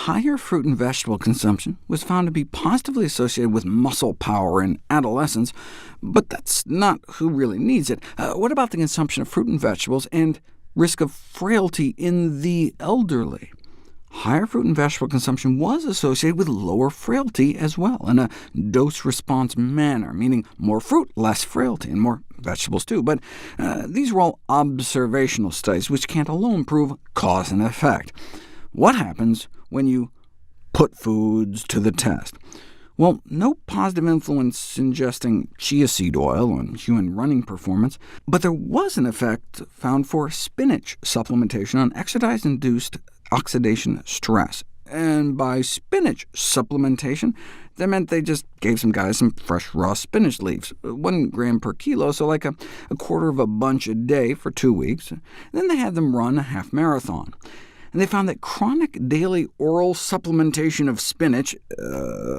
higher fruit and vegetable consumption was found to be positively associated with muscle power in adolescents, but that's not who really needs it. What about the consumption of fruit and vegetables and risk of frailty in the elderly? Higher fruit and vegetable consumption was associated with lower frailty as well, in a dose-response manner, meaning more fruit, less frailty, and more vegetables too. But these were all observational studies, which can't alone prove cause and effect. What happens when you put foods to the test? Well, no positive influence ingesting chia seed oil on human running performance, but there was an effect found for spinach supplementation on exercise-induced oxidation stress. And by spinach supplementation, that meant they just gave some guys some fresh raw spinach leaves, 1 gram per kilo, so like a quarter of a bunch a day for 2 weeks. Then they had them run a half marathon. And they found that chronic daily oral supplementation of spinach,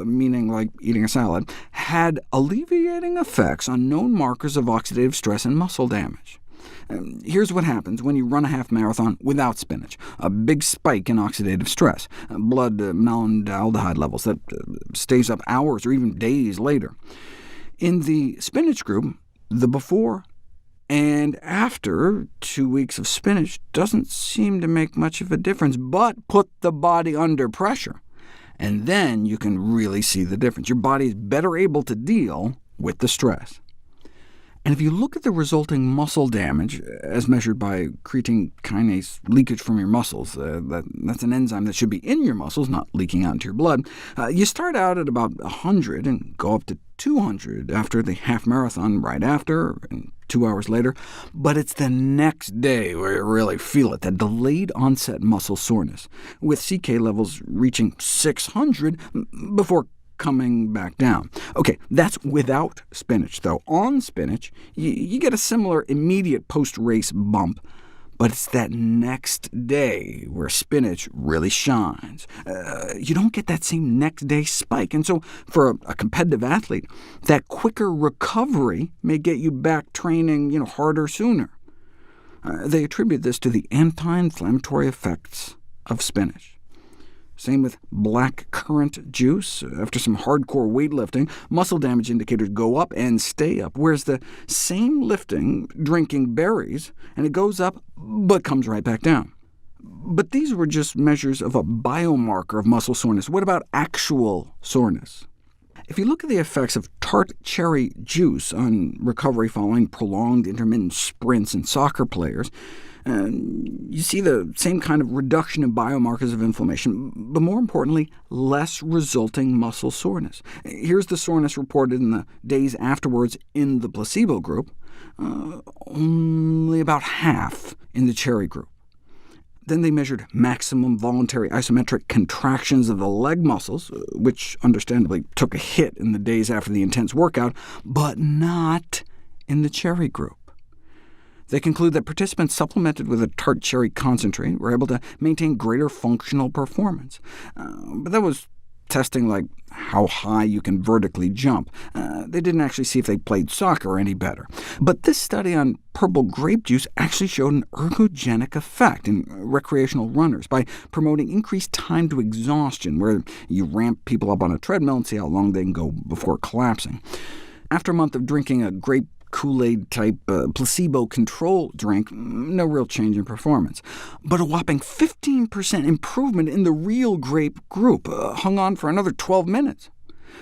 meaning like eating a salad, had alleviating effects on known markers of oxidative stress and muscle damage. Here's what happens when you run a half marathon without spinach: a big spike in oxidative stress, blood malondialdehyde levels that stays up hours or even days later. In the spinach group, the before and after 2 weeks of spinach doesn't seem to make much of a difference, but put the body under pressure, and then you can really see the difference. Your body is better able to deal with the stress. And if you look at the resulting muscle damage, as measured by creatine kinase leakage from your muscles, that's an enzyme that should be in your muscles, not leaking out into your blood, you start out at about 100 and go up to 200 after the half marathon right after, and 2 hours later. But it's the next day where you really feel it, that delayed onset muscle soreness, with CK levels reaching 600 before coming back down. OK, that's without spinach, though. On spinach, you get a similar immediate post-race bump, but it's that next day where spinach really shines. You don't get that same next-day spike, and so for a competitive athlete, that quicker recovery may get you back training harder sooner. They attribute this to the anti-inflammatory effects of spinach. Same with black currant juice. After some hardcore weightlifting, muscle damage indicators go up and stay up, whereas the same lifting, drinking berries, and it goes up but comes right back down. But these were just measures of a biomarker of muscle soreness. What about actual soreness? If you look at the effects of tart cherry juice on recovery following prolonged intermittent sprints in soccer players, you see the same kind of reduction in biomarkers of inflammation, but more importantly, less resulting muscle soreness. Here's the soreness reported in the days afterwards in the placebo group, only about half in the cherry group. Then they measured maximum voluntary isometric contractions of the leg muscles, which understandably took a hit in the days after the intense workout, but not in the cherry group. They conclude that participants supplemented with a tart cherry concentrate were able to maintain greater functional performance. But that was testing like how high you can vertically jump. They didn't actually see if they played soccer any better. But this study on purple grape juice actually showed an ergogenic effect in recreational runners by promoting increased time to exhaustion, where you ramp people up on a treadmill and see how long they can go before collapsing. After a month of drinking a grape Kool-Aid-type placebo-control drink, no real change in performance. But a whopping 15% improvement in the real grape group, hung on for another 12 minutes.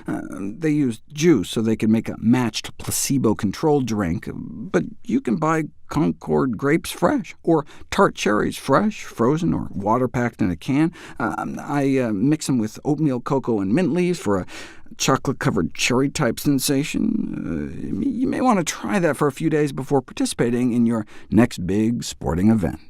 They used juice so they could make a matched placebo-controlled drink, but you can buy Concord grapes fresh, or tart cherries fresh, frozen, or water-packed in a can. I mix them with oatmeal, cocoa, and mint leaves for a chocolate-covered cherry-type sensation. You may want to try that for a few days before participating in your next big sporting event.